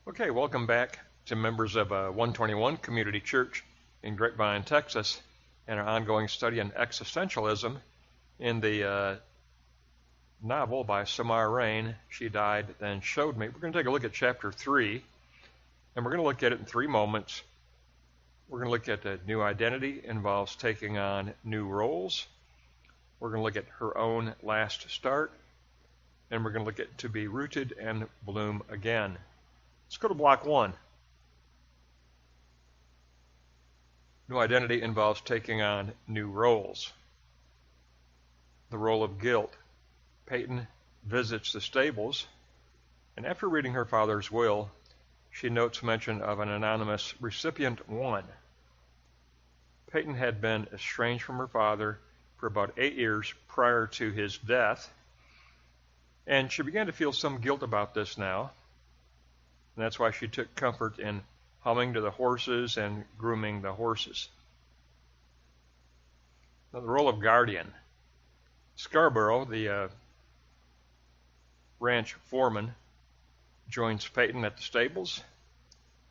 Okay, welcome back to members of 121 Community Church in Grapevine, Texas, and our ongoing study on existentialism in the novel by Reine, She Died, Then Showed Me. We're going to take a look at chapter 3, and we're going to look at it in 3 moments. We're going to look at the new identity involves taking on new roles. We're going to look at her own last start, and we're going to look at to be rooted and bloom again. Let's go to block 1. New identity involves taking on new roles. The role of guilt. Peyton visits the stables, and after reading her father's will, she notes mention of an anonymous recipient 1. Peyton had been estranged from her father for about 8 years prior to his death, and she began to feel some guilt about this now. And that's why she took comfort in humming to the horses and grooming the horses. Now, the role of guardian. Scarborough, the ranch foreman, joins Peyton at the stables,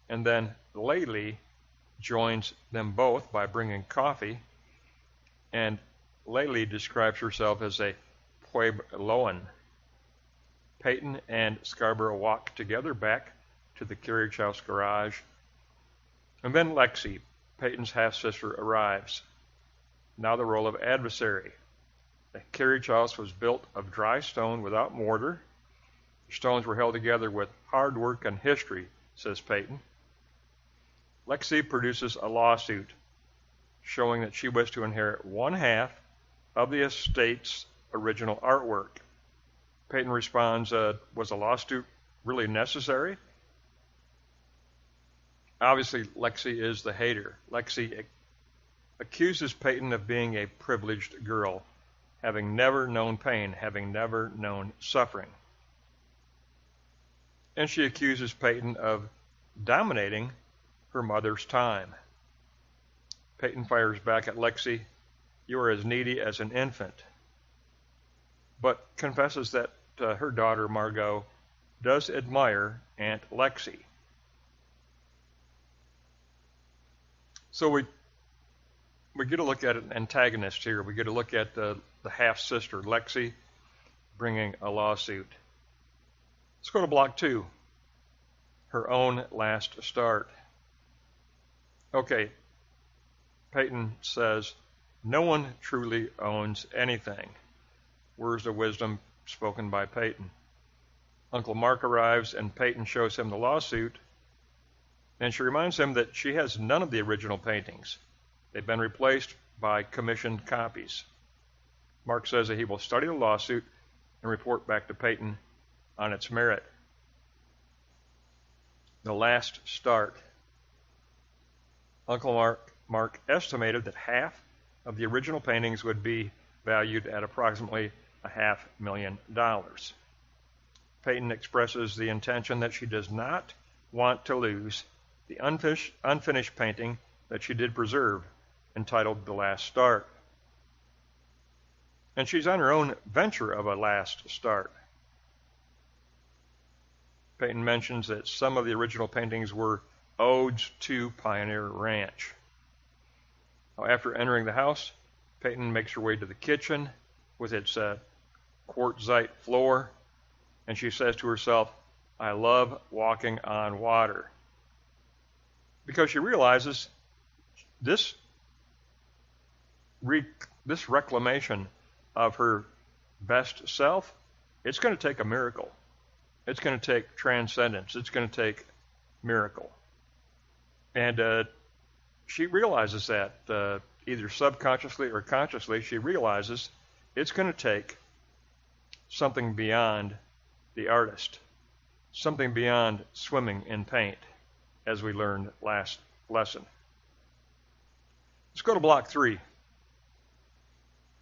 and then Laylee joins them both by bringing coffee, and Laylee describes herself as a Puebloan. Peyton and Scarborough walk together back to the carriage house garage. And then Lexi, Peyton's half-sister, arrives. Now the role of adversary. The carriage house was built of dry stone without mortar. The stones were held together with hard work and history, says Peyton. Lexi produces a lawsuit showing that she was to inherit 1/2 of the estate's original artwork. Peyton responds, was a lawsuit really necessary? Obviously, Lexi is the hater. Lexi accuses Peyton of being a privileged girl, having never known pain, having never known suffering. And she accuses Peyton of dominating her mother's time. Peyton fires back at Lexi, "You are as needy as an infant," but confesses that her daughter, Margot, does admire Aunt Lexi. So we get to look at an antagonist here. We get to look at the half-sister, Lexi, bringing a lawsuit. Let's go to block 2, her own last start. Okay, Peyton says, "No one truly owns anything." Words of wisdom spoken by Peyton. Uncle Mark arrives, and Peyton shows him the lawsuit, and she reminds him that she has none of the original paintings. They've been replaced by commissioned copies. Mark says that he will study the lawsuit and report back to Peyton on its merit. The last start. Uncle Mark estimated that half of the original paintings would be valued at approximately $500,000. Peyton expresses the intention that she does not want to lose the unfinished painting that she did preserve, entitled The Last Start. And she's on her own venture of a last start. Peyton mentions that some of the original paintings were odes to Pioneer Ranch. Now, after entering the house, Peyton makes her way to the kitchen with its quartzite floor, and she says to herself, "I love walking on water." Because she realizes this reclamation of her best self, it's going to take a miracle. It's going to take transcendence. It's going to take miracle. And she realizes that either subconsciously or consciously, she realizes it's going to take something beyond the artist, something beyond swimming in paint, as we learned last lesson. Let's go to block 3.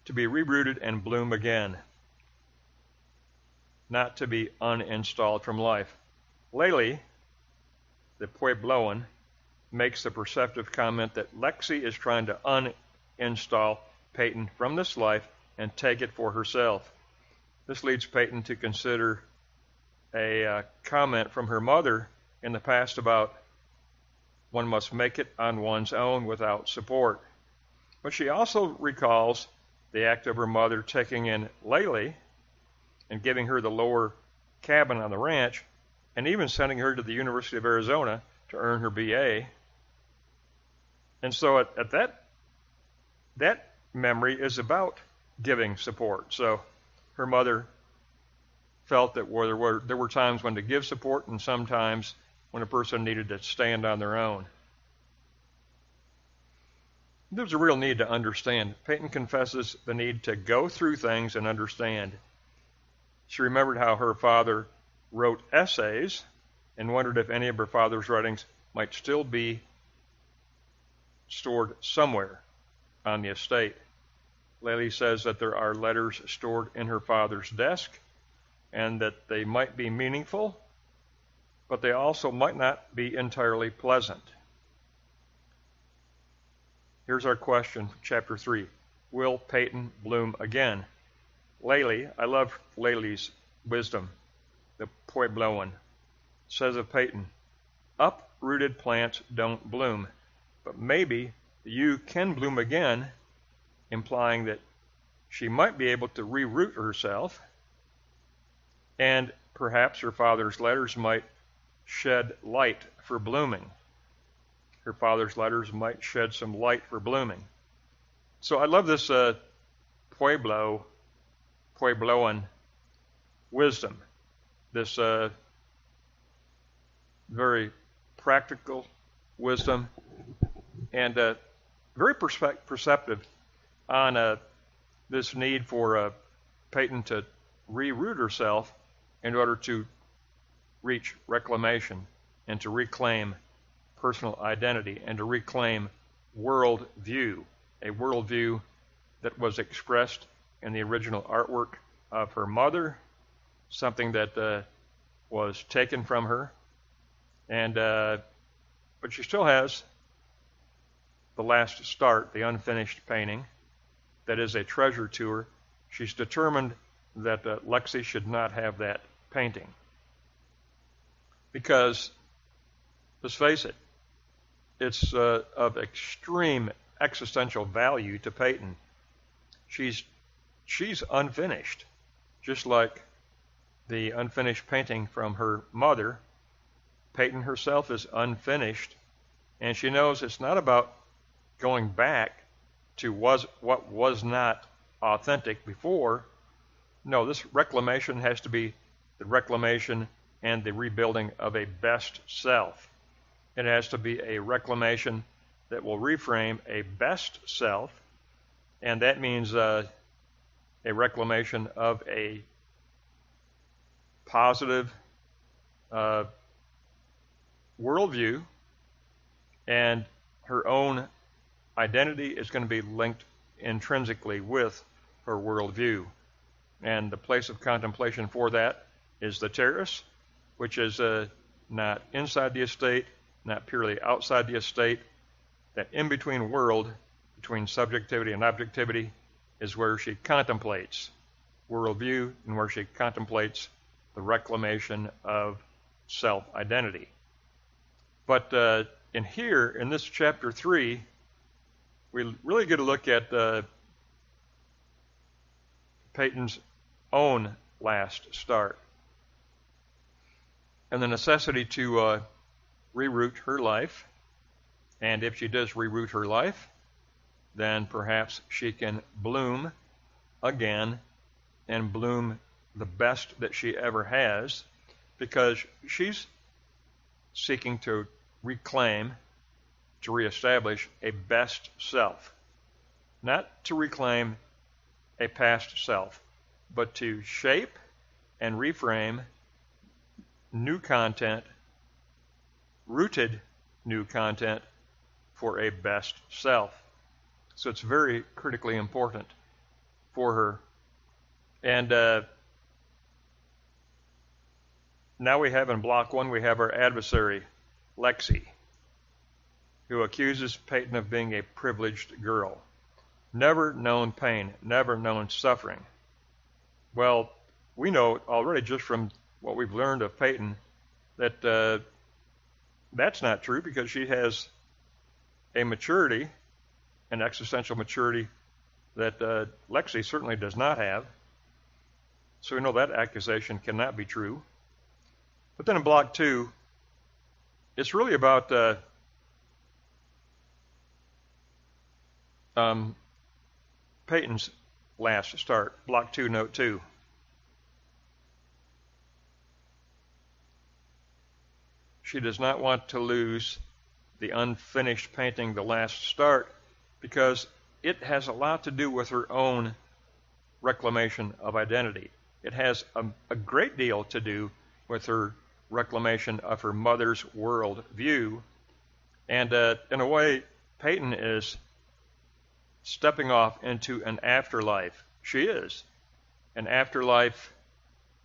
To be rerouted and bloom again. Not to be uninstalled from life. Laylee, the Puebloan, makes the perceptive comment that Lexi is trying to uninstall Peyton from this life and take it for herself. This leads Peyton to consider a comment from her mother in the past about one must make it on one's own without support. But she also recalls the act of her mother taking in Laylee and giving her the lower cabin on the ranch, and even sending her to the University of Arizona to earn her BA. And so at that memory is about giving support. So her mother felt that there were times when to give support and sometimes when a person needed to stand on their own. There's a real need to understand. Peyton confesses the need to go through things and understand. She remembered how her father wrote essays and wondered if any of her father's writings might still be stored somewhere on the estate. Laylee says that there are letters stored in her father's desk and that they might be meaningful, but they also might not be entirely pleasant. Here's our question, chapter 3. Will Peyton bloom again? Laylee, I love Laylee's wisdom, the Puebloan, says of Peyton, uprooted plants don't bloom, but maybe you can bloom again, implying that she might be able to reroot herself, and perhaps her father's letters might shed light for blooming. Her father's letters might shed some light for blooming. So I love this Puebloan wisdom, this very practical wisdom, and very perceptive on this need for Peyton to reroot herself in order to reach reclamation and to reclaim personal identity and to reclaim worldview, a worldview that was expressed in the original artwork of her mother, something that was taken from her, and but she still has the last start, the unfinished painting, that is a treasure to her. She's determined that Lexi should not have that painting. Because, let's face it, it's of extreme existential value to Peyton. She's unfinished, just like the unfinished painting from her mother. Peyton herself is unfinished, and she knows it's not about going back to what was not authentic before. No, this reclamation has to be the reclamation and the rebuilding of a best self. It has to be a reclamation that will reframe a best self, and that means a reclamation of a positive worldview, and her own identity is going to be linked intrinsically with her worldview. And the place of contemplation for that is the terrace, which is not inside the estate, not purely outside the estate. That in-between world, between subjectivity and objectivity, is where she contemplates worldview and where she contemplates the reclamation of self-identity. But in this chapter 3, we really get a look at Peyton's own last start and the necessity to reroot her life. And if she does reroot her life, then perhaps she can bloom again and bloom the best that she ever has, because she's seeking to reclaim, to reestablish a best self. Not to reclaim a past self, but to shape and reframe new content, rooted new content for a best self. So it's very critically important for her. And now we have in block 1, we have our adversary, Lexi, who accuses Peyton of being a privileged girl. Never known pain, never known suffering. Well, we know already just from what we've learned of Peyton that that's not true because she has a maturity, an existential maturity that Lexi certainly does not have. So we know that accusation cannot be true. But then in block 2, it's really about Peyton's last start. Block 2, note 2. She does not want to lose the unfinished painting, The Last Start, because it has a lot to do with her own reclamation of identity. It has a great deal to do with her reclamation of her mother's world view. And in a way, Peyton is stepping off into an afterlife. She is. An afterlife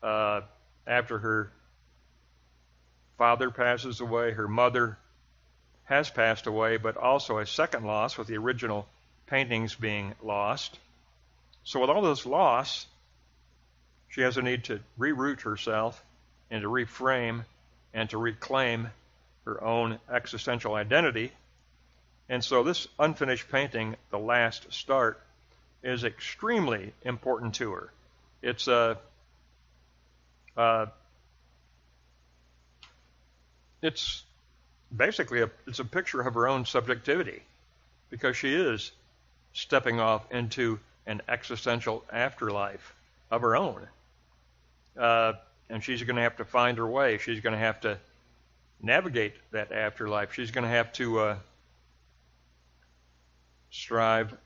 after her father passes away, her mother has passed away, but also a second loss with the original paintings being lost. So with all this loss, she has a need to reroot herself and to reframe and to reclaim her own existential identity. And so this unfinished painting, The Last Start, is extremely important to her. It's it's basically it's a picture of her own subjectivity, because she is stepping off into an existential afterlife of her own. And she's going to have to find her way. She's going to have to navigate that afterlife. She's going to have to strive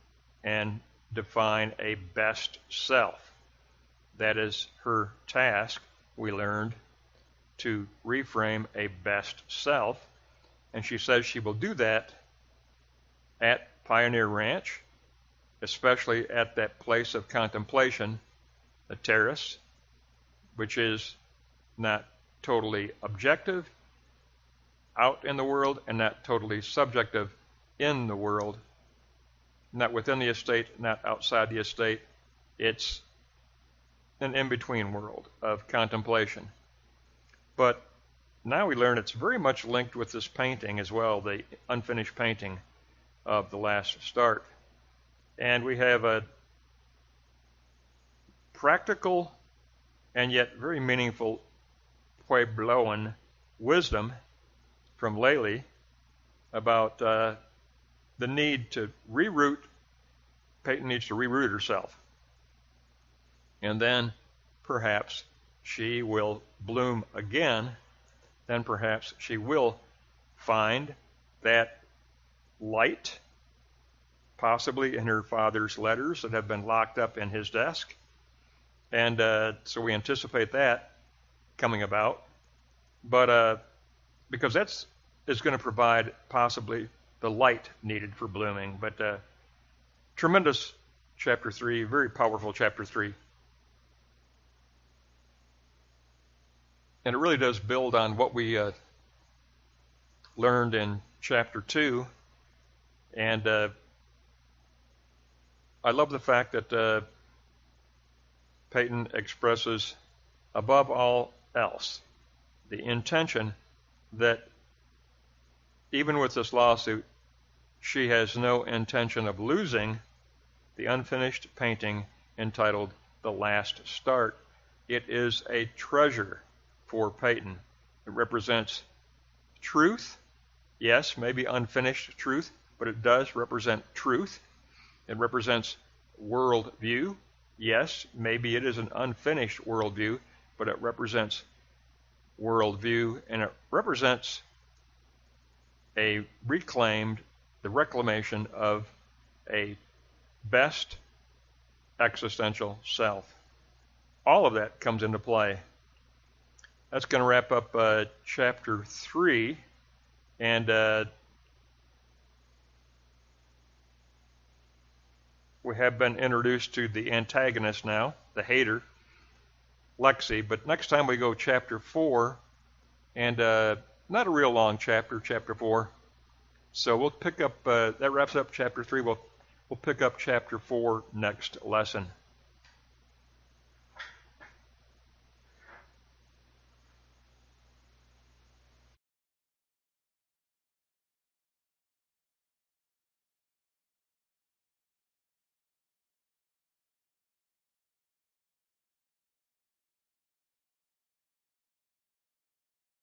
and define a best self. That is her task, we learned, to reframe a best self. And she says she will do that at Pioneer Ranch, especially at that place of contemplation, the terrace, which is not totally objective out in the world and not totally subjective in the world, not within the estate, not outside the estate. It's an in-between world of contemplation. But now we learn it's very much linked with this painting as well, the unfinished painting of The Last Start. And we have a practical and yet very meaningful Puebloan wisdom from Layli about the need to reroot. Peyton needs to reroot herself. And then perhaps she will bloom again. Then perhaps she will find that light, possibly in her father's letters that have been locked up in his desk. And so we anticipate that coming about. But because that's is going to provide possibly the light needed for blooming. But tremendous chapter 3, very powerful chapter 3. And it really does build on what we learned in chapter 2. And I love the fact that Peyton expresses, above all else, the intention that even with this lawsuit, she has no intention of losing the unfinished painting entitled The Last Start. It is a treasure for Peyton. It represents truth, yes, maybe unfinished truth, but it does represent truth. It represents worldview. Yes, maybe it is an unfinished worldview, but it represents worldview, and it represents the reclamation of a best existential self. All of that comes into play. That's going to wrap up chapter 3, and we have been introduced to the antagonist now, the hater, Lexi. But next time we go chapter 4, and not a real long chapter, chapter 4. So we'll pick up, that wraps up chapter 3. We'll pick up chapter 4 next lesson.